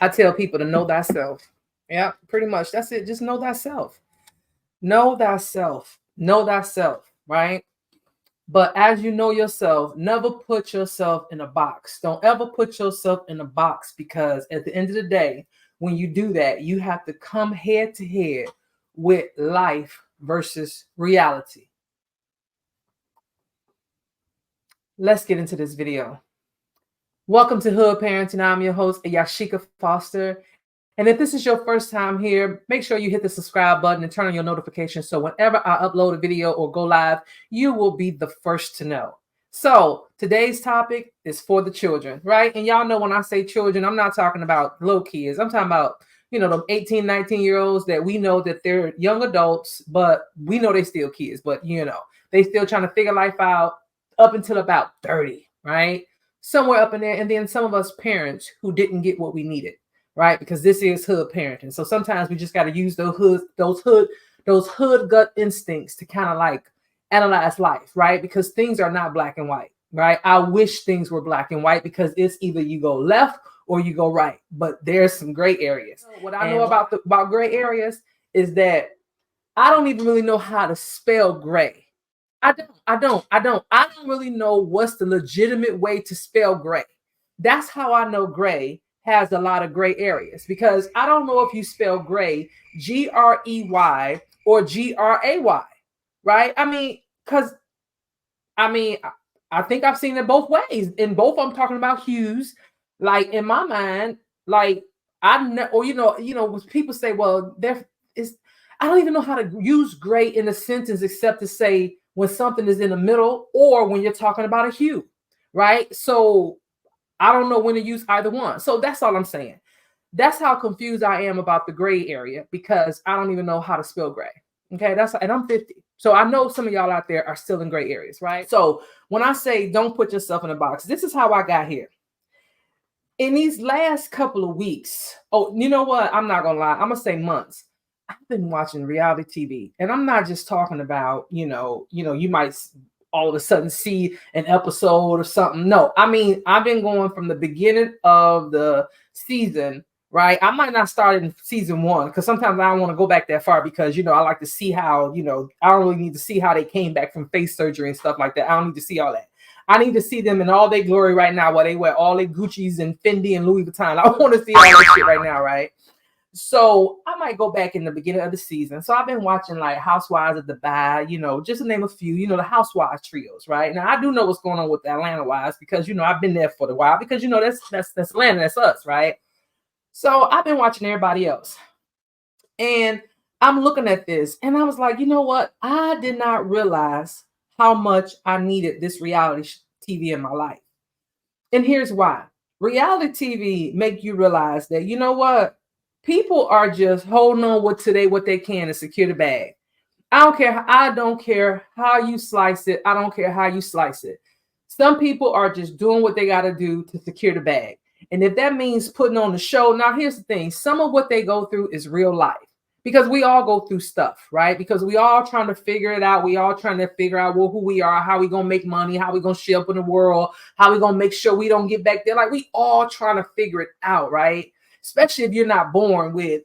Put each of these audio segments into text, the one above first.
I tell people to know thyself. Yeah, pretty much. That's it. Just know thyself. Know thyself. Know thyself, right? But as you know yourself, never put yourself in a box. Don't ever put yourself in a box, because at the end of the day, when you do that, you have to come head to head with life versus reality. Let's get into this video. Welcome to Hood Parenting. I'm your host, Yasheka Foster. And if this is your first time here, make sure you hit the subscribe button and turn on your notifications so whenever I upload a video or go live, you will be the first to know. So today's topic is for the children, right? And y'all know when I say children, I'm not talking about little kids. I'm talking about, the 18, 19-year-olds that we know that they're young adults, but we know they still kids, but they still trying to figure life out up until about 30, right? Somewhere up in there. And then some of us parents who didn't get what we needed, right? Because this is hood parenting. So sometimes we just got to use those hood gut instincts to kind of like analyze life, right? Because things are not black and white, right? I wish things were black and white, because it's either you go left or you go right, but there's some gray areas. What I know about gray areas is that I don't even really know how to spell gray. I don't really know what's the legitimate way to spell gray. That's how I know gray has a lot of gray areas, because I don't know if you spell gray Grey or Gray, right? I think I've seen it both ways. In both, I'm talking about hues. Like in my mind, like when people say, well, there is, I don't even know how to use gray in a sentence except to say when something is in the middle or when you're talking about a hue, right? So I don't know when to use either one. So that's all I'm saying. That's how confused I am about the gray area, because I don't even know how to spell gray. Okay, and I'm 50. So I know some of y'all out there are still in gray areas, right? So when I say don't put yourself in a box, this is how I got here. In these last couple of weeks, you know what? I'm not gonna lie. I'm gonna say months. I've been watching reality TV, and I'm not just talking about, you might all of a sudden see an episode or something. No, I mean, I've been going from the beginning of the season, right? I might not start in season 1, because sometimes I don't want to go back that far, because, I like to see how, I don't really need to see how they came back from face surgery and stuff like that. I don't need to see all that. I need to see them in all their glory right now, while they wear all their Gucci's and Fendi and Louis Vuitton. I want to see all that shit right now, right? So I might go back in the beginning of the season. So I've been watching like Housewives of Dubai, just to name a few, the Housewives trios, right? Now I do know what's going on with the Atlanta wives, because, I've been there for a while, because, that's Atlanta, that's us, right? So I've been watching everybody else. And I'm looking at this and I was like, you know what? I did not realize how much I needed this reality TV in my life. And here's why. Reality TV make you realize that, you know what? People are just holding on what they can to secure the bag. I don't care how you slice it. I don't care how you slice it. Some people are just doing what they got to do to secure the bag. And if that means putting on the show, now here's the thing. Some of what they go through is real life, because we all go through stuff, right? Because we all trying to figure it out. We all trying to figure out who we are, how we going to make money, how we going to show up in the world, how we going to make sure we don't get back there. Like, we all trying to figure it out, right? Especially if you're not born with,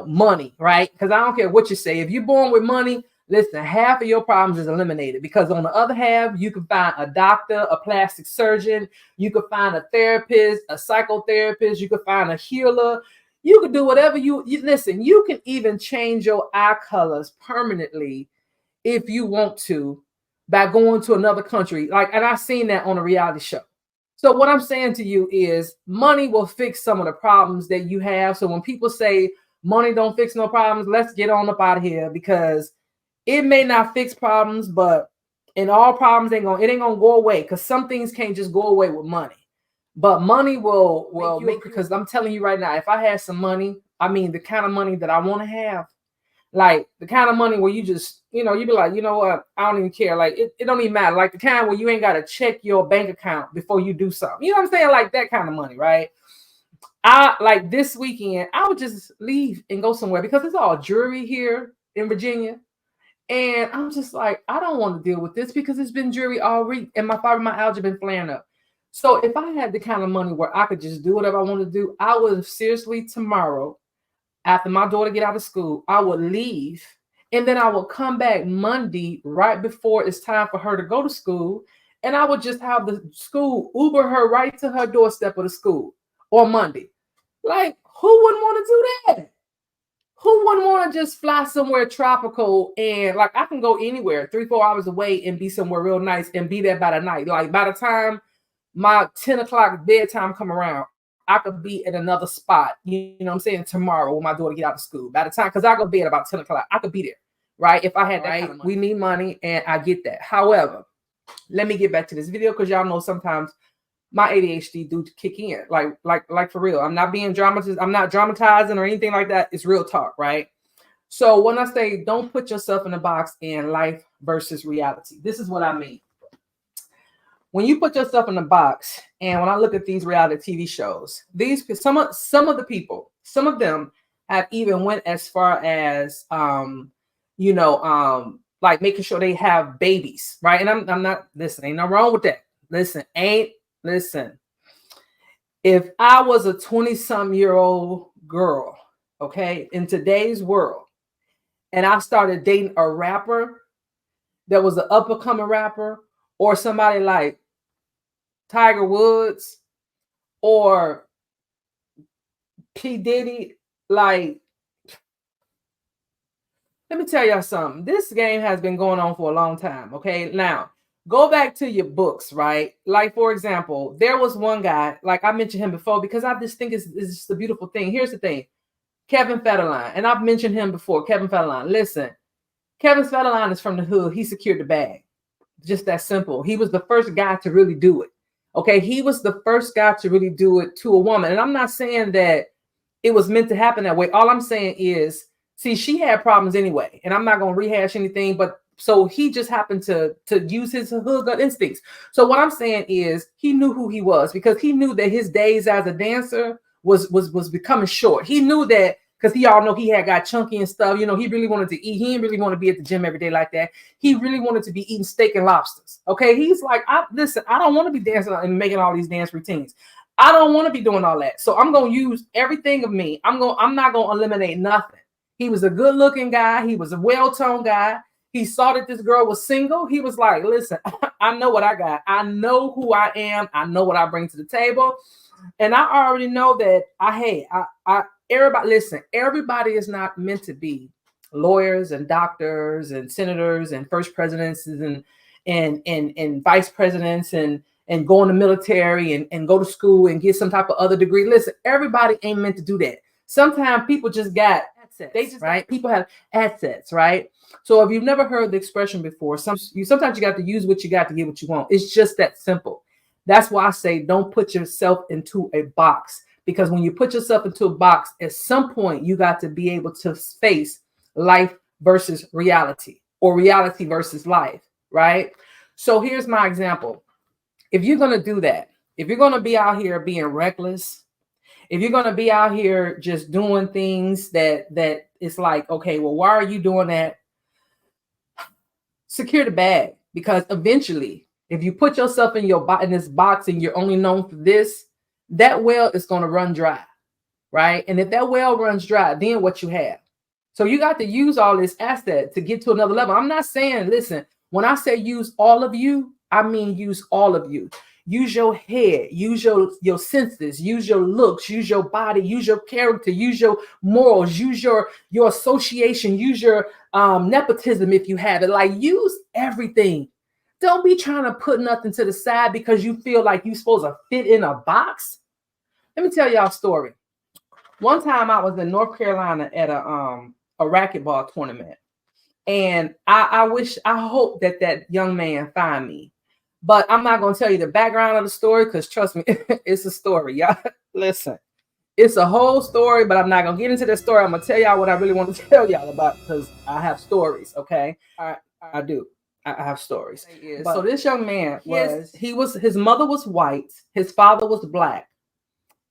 money, right? Because I don't care what you say. If you're born with money, listen, half of your problems is eliminated, because on the other half, you can find a doctor, a plastic surgeon, you can find a therapist, a psychotherapist, you can find a healer. You can do whatever you listen. You can even change your eye colors permanently if you want to, by going to another country. And I've seen that on a reality show. So what I'm saying to you is money will fix some of the problems that you have. So when people say money don't fix no problems, let's get on up out of here, because it may not fix problems, but in all problems, it ain't gonna go away, because some things can't just go away with money. But money will make, because I'm telling you right now, if I had some money, I mean the kind of money that I want to have, like the kind of money where you just, you be like, you know what, I don't even care. Like it don't even matter. Like the kind where you ain't got to check your bank account before you do something. You know what I'm saying? Like that kind of money, right? I like this weekend, I would just leave and go somewhere, because it's all jewelry here in Virginia. And I'm just like, I don't want to deal with this, because it's been jewelry all week and my fibromyalgia been flaring up. So if I had the kind of money where I could just do whatever I want to do, I would seriously tomorrow, after my daughter get out of school, I would leave, and then I would come back Monday right before it's time for her to go to school, and I would just have the school Uber her right to her doorstep of the school on Monday. Like, who wouldn't want to do that? Who wouldn't want to just fly somewhere tropical and like I can go anywhere 3-4 hours away and be somewhere real nice and be there by the night. Like by the time my 10 o'clock bedtime come around, I could be at another spot, you know what I'm saying, tomorrow when my daughter get out of school. By the time, because I go to bed about 10 o'clock, I could be there, right? If I had that kind of money. We need money, and I get that. However, let me get back to this video because y'all know sometimes my ADHD do kick in, like for real. I'm not being dramatized. I'm not dramatizing or anything like that. It's real talk, right? So when I say don't put yourself in a box in life versus reality, this is what I mean. When you put yourself in a box, and when I look at these reality TV shows, some of the people, some of them have even went as far as like making sure they have babies, right? And I'm not, listen, ain't nothing wrong with that. Listen. If I was a 20-some-year-old girl, okay, in today's world, and I started dating a rapper that was an up-and-coming rapper, or somebody like Tiger Woods or P. Diddy, like, let me tell y'all something. This game has been going on for a long time, okay? Now, go back to your books, right? Like, for example, there was one guy, like I mentioned him before, because I just think it's just a beautiful thing. Here's the thing. Kevin Federline, and I've mentioned him before, Kevin Federline. Listen, Kevin Federline is from the hood. He secured the bag. Just that simple. He was the first guy to really do it. Okay, he was the first guy to really do it to a woman. And I'm not saying that it was meant to happen that way. All I'm saying is, see, she had problems anyway. And I'm not going to rehash anything, but so he just happened to use his hood gut instincts. So what I'm saying is he knew who he was, because he knew that his days as a dancer was becoming short. He knew that, because he all know he had got chunky and stuff. You know, he really wanted to eat. He didn't really want to be at the gym every day like that. He really wanted to be eating steak and lobsters. Okay, he's like, listen, I don't want to be dancing and making all these dance routines. I don't want to be doing all that. So I'm going to use everything of me. I'm not going to eliminate nothing. He was a good looking guy. He was a well-toned guy. He saw that this girl was single. He was like, listen, I know what I got. I know who I am. I know what I bring to the table. And I already know that everybody, listen, everybody is not meant to be lawyers and doctors and senators and first presidents and vice presidents and go in the military and go to school and get some type of other degree. Listen, everybody ain't meant to do that. Sometimes people just got assets, right? People have assets, right? So if you've never heard the expression before, sometimes you got to use what you got to get what you want. It's just that simple. That's why I say don't put yourself into a box, because when you put yourself into a box, at some point you got to be able to face life versus reality, or reality versus life, right? So here's my example. If you're going to do that, if you're going to be out here being reckless, if you're going to be out here just doing things that it's like, okay, well, why are you doing that? Secure the bag, because eventually, if you put yourself in this box and you're only known for this, that well is going to run dry, right? And if that well runs dry, then what you have? So you got to use all this asset to get to another level. I'm not saying, listen, when I say use all of you, I mean use all of you. Use your head, use your senses, use your looks, use your body, use your character, use your morals, use your association, use your nepotism if you have it. Like, use everything. Don't be trying to put nothing to the side because you feel like you're supposed to fit in a box. Let me tell y'all a story. One time I was in North Carolina at a racquetball tournament, and I hope that young man find me. But I'm not going to tell you the background of the story, because trust me, it's a story. Y'all, listen, it's a whole story, but I'm not going to get into the story. I'm going to tell y'all what I really want to tell y'all about, because I have stories, okay? I do. I have stories. So this young man his mother was white. His father was black.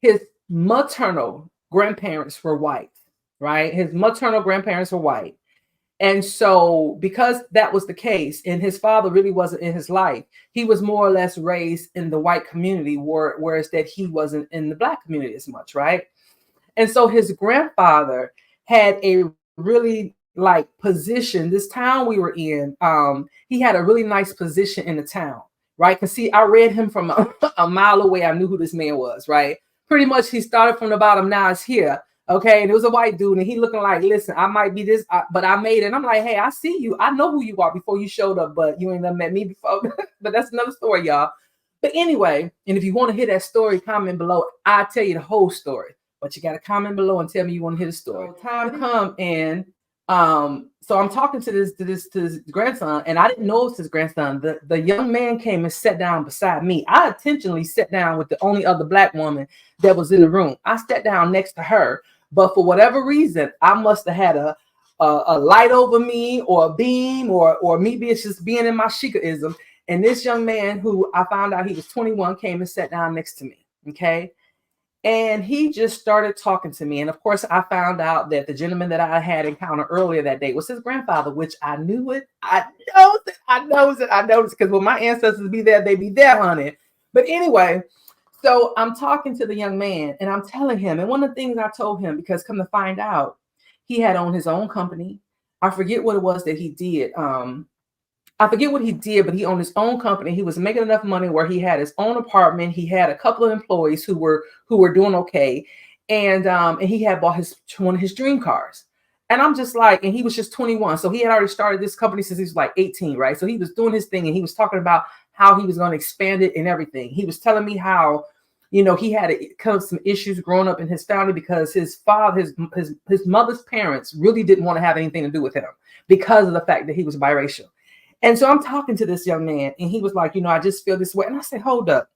His maternal grandparents were white, right? His maternal grandparents were white. And so because that was the case, and his father really wasn't in his life, he was more or less raised in the white community, whereas that he wasn't in the black community as much, right? And so his grandfather had a really like position. This town we were in, he had a really nice position in the town, right? Because see, I read him from a mile away. I knew who this man was, right? Pretty much he started from the bottom, now it's here. Okay, and it was a white dude, and he looking like, listen, I might be this, but I made it. And I'm like, hey, I see you. I know who you are before you showed up, but you ain't never met me before. But that's another story, y'all. But anyway, and if you want to hear that story, comment below. I'll tell you the whole story. But you got to comment below and tell me you want to hear the story. So time come and so I'm talking to this grandson, and I didn't know it was his grandson. The young man came and sat down beside me. I intentionally sat down with the only other black woman that was in the room. I sat down next to her, but for whatever reason, I must have had a light over me, or a beam, or maybe it's just being in my Yashekaism. And this young man, who I found out he was 21, came and sat down next to me. Okay. And he just started talking to me. And of course, I found out that the gentleman that I had encountered earlier that day was his grandfather, which I knew it. I knows it. Because when my ancestors be there, they be there, honey. But anyway, so I'm talking to the young man, and I'm telling him. And one of the things I told him, because come to find out, he had owned his own company. I forget what it was that he did. I forget what he did, but he owned his own company. He was making enough money where he had his own apartment. He had a couple of employees who were doing okay, and he had bought one of his dream cars. And I'm just like, and he was just 21, so he had already started this company since he was like 18, right? So he was doing his thing, and he was talking about how he was going to expand it and everything. He was telling me how, he had kind of some issues growing up in his family because his father, his mother's parents really didn't want to have anything to do with him because of the fact that he was biracial. And so I'm talking to this young man, and he was like, I just feel this way. And I said, hold up.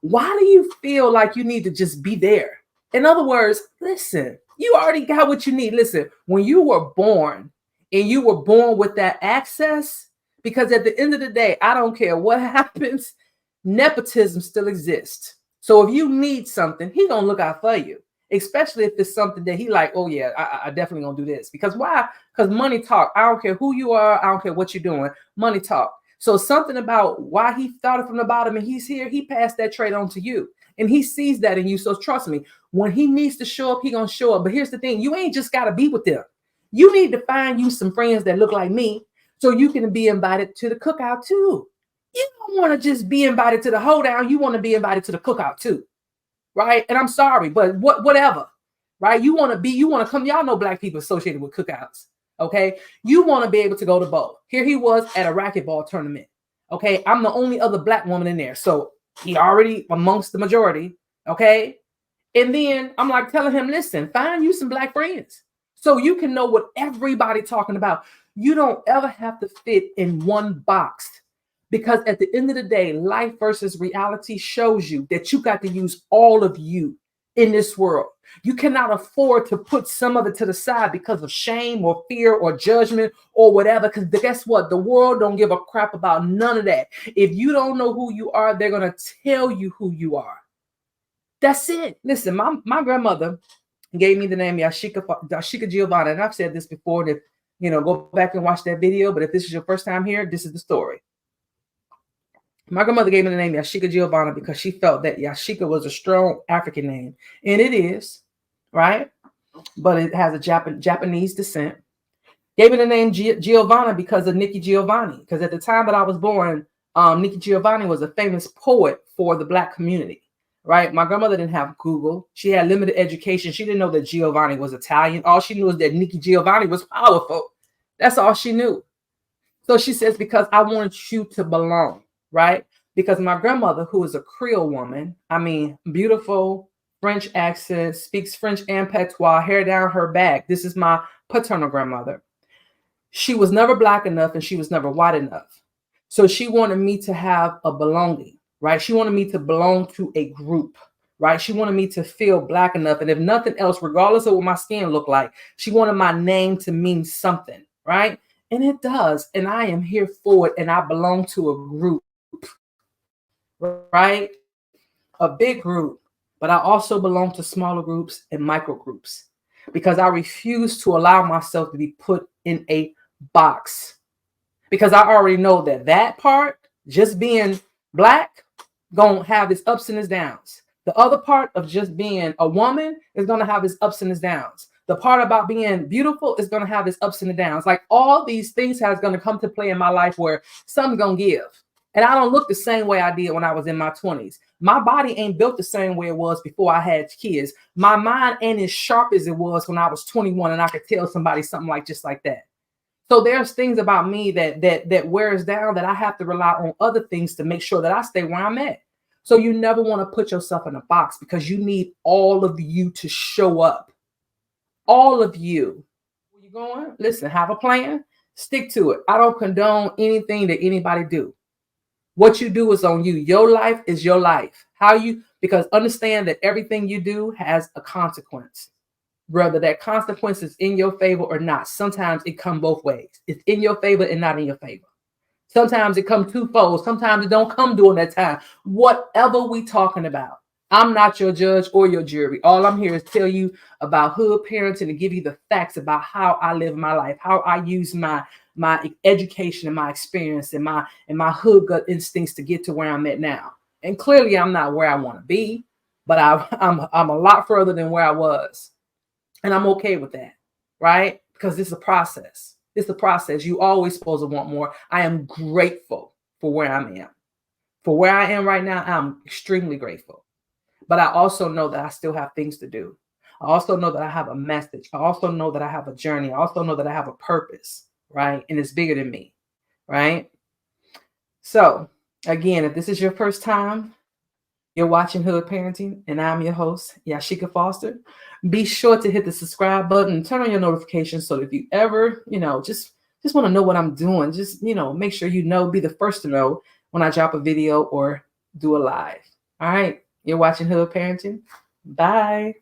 Why do you feel like you need to just be there? In other words, listen, you already got what you need. Listen, when you were born, and you were born with that access, because at the end of the day, I don't care what happens, nepotism still exists. So if you need something, he's going to look out for you. Especially if it's something that he like, oh yeah, I definitely gonna do this. Because why? Because money talk. I don't care who you are. I don't care what you're doing. Money talk. So something about why he started from the bottom and he's here, he passed that trait on to you. And he sees that in you. So trust me, when he needs to show up, he gonna show up. But here's the thing, you ain't just gotta be with them. You need to find you some friends that look like me so you can be invited to the cookout too. You don't want to just be invited to the hoedown. You want to be invited to the cookout too. Right. And I'm sorry, but whatever. Right. You want to come. Y'all know black people associated with cookouts. OK, you want to be able to go to bowl. Here he was at a racquetball tournament. OK, I'm the only other black woman in there. So he already amongst the majority. OK, and then I'm like telling him, listen, find you some black friends so you can know what everybody talking about. You don't ever have to fit in one box. Because at the end of the day, life versus reality shows you that you got to use all of you in this world. You cannot afford to put some of it to the side because of shame or fear or judgment or whatever. Because guess what? The world don't give a crap about none of that. If you don't know who you are, they're going to tell you who you are. That's it. Listen, my grandmother gave me the name Yasheka Giovanna. And I've said this before that, go back and watch that video. But if this is your first time here, this is the story. My grandmother gave me the name Yasheka Giovanna because she felt that Yasheka was a strong African name. And it is, right? But it has a Japanese descent. Gave me the name Giovanna because of Nikki Giovanni. Because at the time that I was born, Nikki Giovanni was a famous poet for the black community, right? My grandmother didn't have Google. She had limited education. She didn't know that Giovanni was Italian. All she knew was that Nikki Giovanni was powerful. That's all she knew. So she says, because I wanted you to belong. Right? Because my grandmother, who is a Creole woman, beautiful French accent, speaks French and patois, hair down her back. This is my paternal grandmother. She was never black enough and she was never white enough. So she wanted me to have a belonging, right? She wanted me to belong to a group, right? She wanted me to feel black enough. And if nothing else, regardless of what my skin looked like, she wanted my name to mean something, right? And it does. And I am here for it. And I belong to a group. Right? A big group, but I also belong to smaller groups and micro groups because I refuse to allow myself to be put in a box, because I already know that part, just being black, gonna have its ups and its downs. The other part of just being a woman is gonna have its ups and its downs. The part about being beautiful is gonna have its ups and its downs. Like all these things has gonna come to play in my life where something's gonna give. And I don't look the same way I did when I was in my 20s. My body ain't built the same way it was before I had kids. My mind ain't as sharp as it was when I was 21 and I could tell somebody something like just like that. So there's things about me that wears down, that I have to rely on other things to make sure that I stay where I'm at. So you never want to put yourself in a box, because you need all of you to show up. All of you. Where you going? Listen, have a plan, stick to it. I don't condone anything that anybody do. What you do is on you. Your life is your life. Because understand that everything you do has a consequence. Whether that consequence is in your favor or not. Sometimes it comes both ways. It's in your favor and not in your favor. Sometimes it comes twofold. Sometimes it don't come during that time. Whatever we talking about. I'm not your judge or your jury. All I'm here is tell you about hood parenting and give you the facts about how I live my life, how I use my education and my experience and my hood gut instincts to get to where I'm at now. And clearly I'm not where I want to be, but I'm a lot further than where I was. And I'm okay with that, right? Because it's a process. It's a process. You always supposed to want more. I am grateful for where I am. For where I am right now, I'm extremely grateful. But I also know that I still have things to do. I also know that I have a message. I also know that I have a journey. I also know that I have a purpose, right? And it's bigger than me, right? So, again, if this is your first time, you're watching Hood Parenting, and I'm your host, Yasheka Foster. Be sure to hit the subscribe button and turn on your notifications so that if you ever, just want to know what I'm doing, just, make sure be the first to know when I drop a video or do a live. All right. You're watching Hood Parenting. Bye.